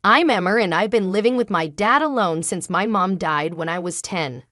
I'm Emmer and I've been living with my dad alone since my mom died when I was 10.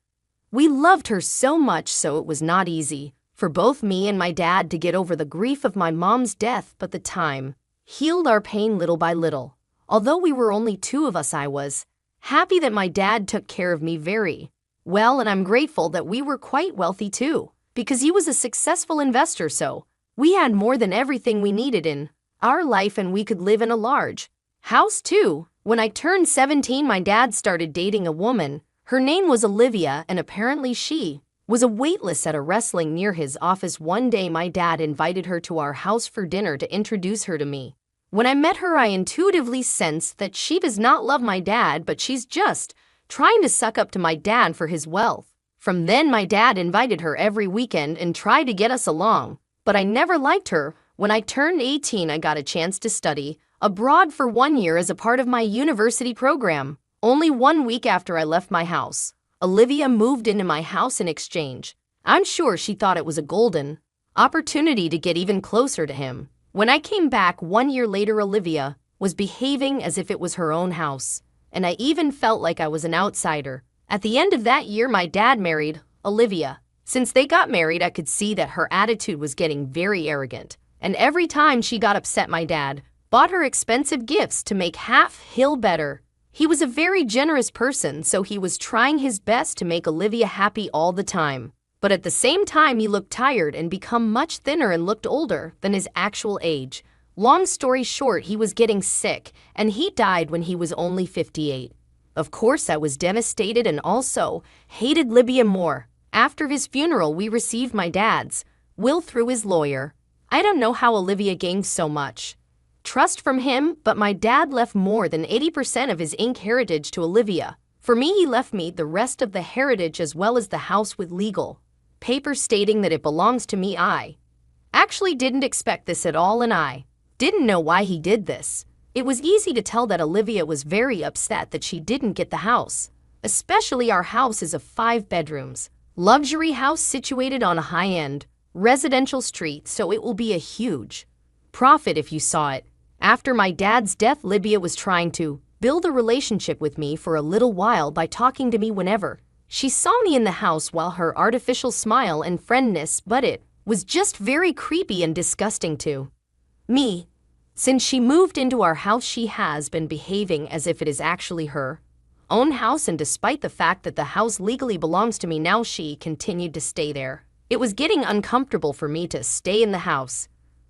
We loved her so much, so it was not easy for both me and my dad to get over the grief of my mom's death, but the time healed our pain little by little. Although we were only two of us, I was happy that my dad took care of me very well, and I'm grateful that we were quite wealthy too, because he was a successful investor, so we had more than everything we needed in our life, and we could live in a large house too. When I turned 17, my dad started dating a woman. Her name was Olivia, and apparently she was a waitress at a restaurant near his office. One day my dad invited her to our house for dinner to introduce her to me. When I met her, I intuitively sensed that she does not love my dad, but she's just trying to suck up to my dad for his wealth. From then, my dad invited her every weekend and tried to get us along, but I never liked her. When I turned 18, I got a chance to study abroad for 1 year as a part of my university program. Only 1 week after I left my house, Olivia moved into my house in exchange. I'm sure she thought it was a golden opportunity to get even closer to him. When I came back 1 year later, Olivia was behaving as if it was her own house, and I even felt like I was an outsider. At the end of that year, my dad married Olivia. Since they got married, I could see that her attitude was getting very arrogant, and every time she got upset, my dad bought her expensive gifts to make feel better. He was a very generous person, so he was trying his best to make Olivia happy all the time. But at the same time, he looked tired and become much thinner and looked older than his actual age. Long story short, he was getting sick, and he died when he was only 58. Of course, I was devastated and also hated Olivia more. After his funeral, we received my dad's will through his lawyer. I don't know how Olivia gained so much trust from him, but my dad left more than 80% of his heritage to Olivia. For me, he left me the rest of the heritage as well as the house with legal papers stating that it belongs to me. I actually didn't expect this at all, and I didn't know why he did this. It was easy to tell that Olivia was very upset that she didn't get the house. Especially our house is a 5 bedrooms luxury house situated on a high-end residential street, so it will be a huge profit if you saw it. After my dad's death, Olivia was trying to build a relationship with me for a little while by talking to me whenever she saw me in the house, while her artificial smile and friendness, but it was just very creepy and disgusting to me. Since she moved into our house, she has been behaving as if it is actually her own house, and despite the fact that the house legally belongs to me now, she continued to stay there. It was getting uncomfortable for me to stay in the house,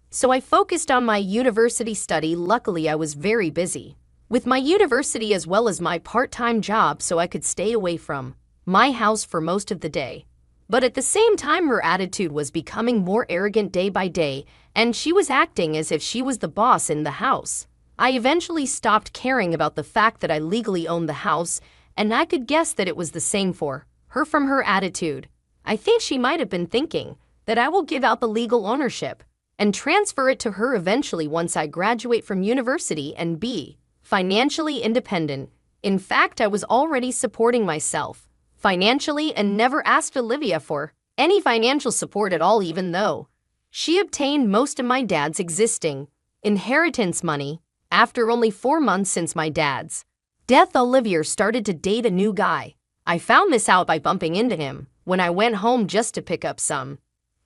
so I focused on my university study. Luckily, I was very busy with my university as well as my part-time job, so I could stay away from my house for most of the day. But at the same time, her attitude was becoming more arrogant day by day, and she was acting as if she was the boss in the house. I eventually stopped caring about the fact that I legally owned the house, and I could guess that it was the same for her from her attitude. I think she might have been thinking that I will give out the legal ownership and transfer it to her eventually once I graduate from university and be financially independent. In fact, I was already supporting myself financially and never asked Olivia for any financial support at all, even though she obtained most of my dad's existing inheritance money. After only 4 months since my dad's death, Olivia started to date a new guy. I found this out by bumping into him when I went home just to pick up some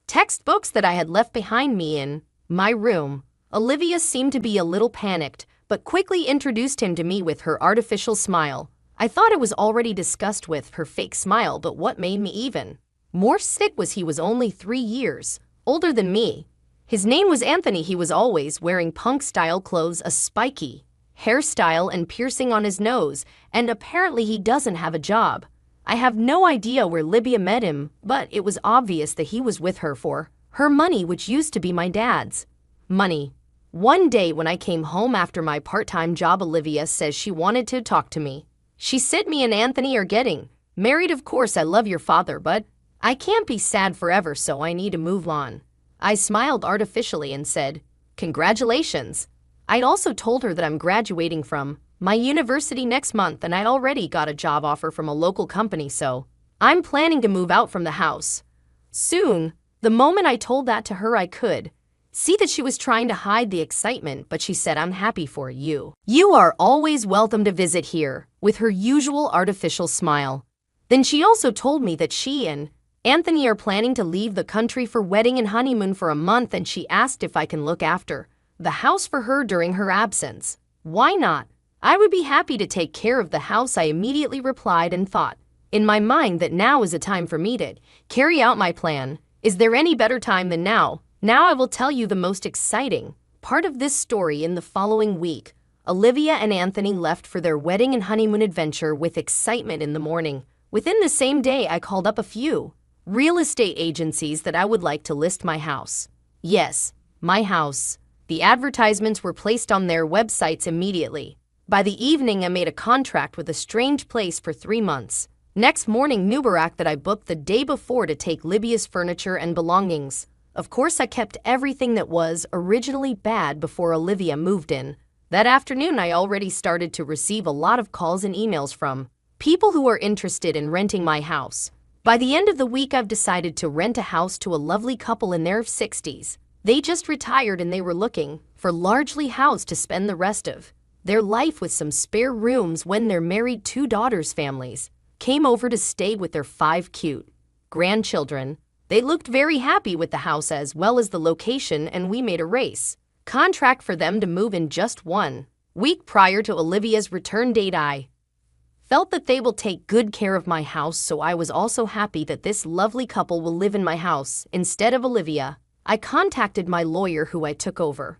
textbooks that I had left behind me in my room. Olivia seemed to be a little panicked, but quickly introduced him to me with her artificial smile. I thought it was already discussed with her fake smile, but what made me even more sick was he was only 3 years older than me. His name was Anthony. He was always wearing punk-style clothes, a spiky hairstyle, and piercing on his nose, and apparently he doesn't have a job. I have no idea where Olivia met him, but it was obvious that he was with her for her money, which used to be my dad's money. One day when I came home after my part-time job, Olivia says she wanted to talk to me. She said me and Anthony are getting married. Of course, I love your father, but I can't be sad forever, so I need to move on. I smiled artificially and said, "Congratulations." I'd also told her that I'm graduating from my university next month, and I'd already got a job offer from a local company, so I'm planning to move out from the house soon. The moment I told that to her, I could see that she was trying to hide the excitement, but she said, "I'm happy for you. You are always welcome to visit here," with her usual artificial smile. Then she also told me that she and Anthony are planning to leave the country for wedding and honeymoon for a month, and she asked if I can look after the house for her during her absence. Why not? I would be happy to take care of the house, I immediately replied, and thought in my mind that now is a time for me to carry out my plan. Is there any better time than now? Now I will tell you the most exciting part of this story. In the following week, Olivia and Anthony left for their wedding and honeymoon adventure with excitement in the morning. Within the same day, I called up a few real estate agencies that I would like to list my house. Yes, my house. The advertisements were placed on their websites immediately. By the evening, I made a contract with a strange place for 3 months. Next morning, Nubarak that I booked the day before to take Libya's furniture and belongings. Of course, I kept everything that was originally bad before Olivia moved in. That afternoon, I already started to receive a lot of calls and emails from people who are interested in renting my house. By the end of the week, I've decided to rent a house to a lovely couple in their 60s. They just retired and they were looking for largely house to spend the rest of their life with some spare rooms when their married 2 daughters' families came over to stay with their 5 cute grandchildren. They looked very happy with the house as well as the location, and we made a race contract for them to move in just 1 week prior to Olivia's return date. I felt that they will take good care of my house, so I was also happy that this lovely couple will live in my house instead of Olivia. I contacted my lawyer, who I took over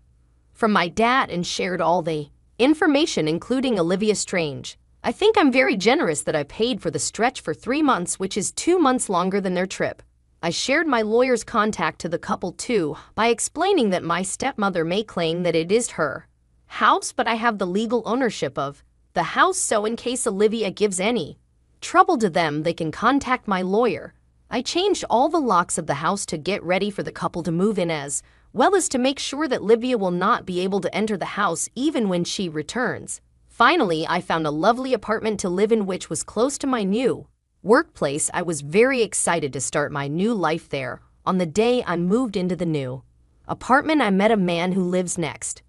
from my dad, and shared all the information, including Olivia Strange. I think I'm very generous that I paid for the stretch for 3 months, which is 2 months longer than their trip. I shared my lawyer's contact to the couple too, by explaining that my stepmother may claim that it is her house, but I have the legal ownership of the house, so in case Olivia gives any trouble to them, they can contact my lawyer. I changed all the locks of the house to get ready for the couple to move in, as well as to make sure that Olivia will not be able to enter the house even when she returns. Finally, I found a lovely apartment to live in, which was close to my new workplace. I was very excited to start my new life there. On the day I moved into the new apartment, I met a man who lives next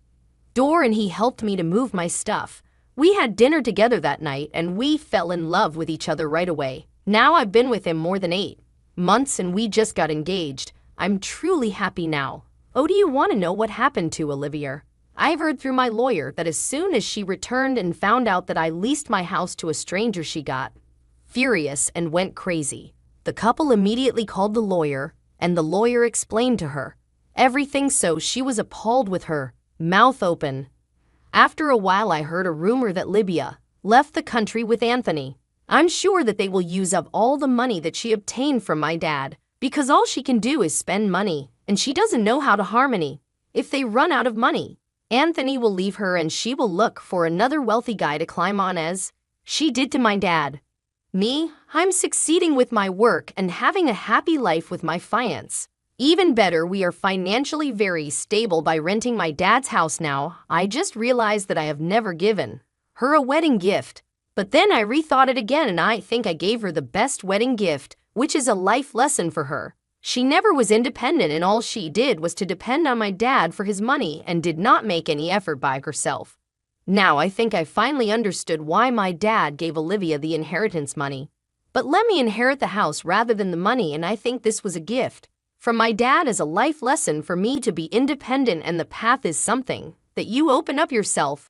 door, and he helped me to move my stuff. We had dinner together that night, and we fell in love with each other right away. Now I've been with him more than 8 months, and we just got engaged. I'm truly happy now. Oh, do you want to know what happened to Olivia? I've heard through my lawyer that as soon as she returned and found out that I leased my house to a stranger, she got furious and went crazy. The couple immediately called the lawyer, and the lawyer explained to her everything, so she was appalled with her mouth open. After a while, I heard a rumor that Libya left the country with Anthony. I'm sure that they will use up all the money that she obtained from my dad, because all she can do is spend money, and she doesn't know how to harmony. If they run out of money, Anthony will leave her, and she will look for another wealthy guy to climb on, as she did to my dad. Me, I'm succeeding with my work and having a happy life with my finance. Even better, we are financially very stable by renting my dad's house now. I just realized that I have never given her a wedding gift. But then I rethought it again, and I think I gave her the best wedding gift, which is a life lesson for her. She never was independent, and all she did was to depend on my dad for his money and did not make any effort by herself. Now I think I finally understood why my dad gave Olivia the inheritance money. But let me inherit the house rather than the money, and I think this was a gift from my dad as a life lesson for me to be independent, and the path is something that you open up yourself.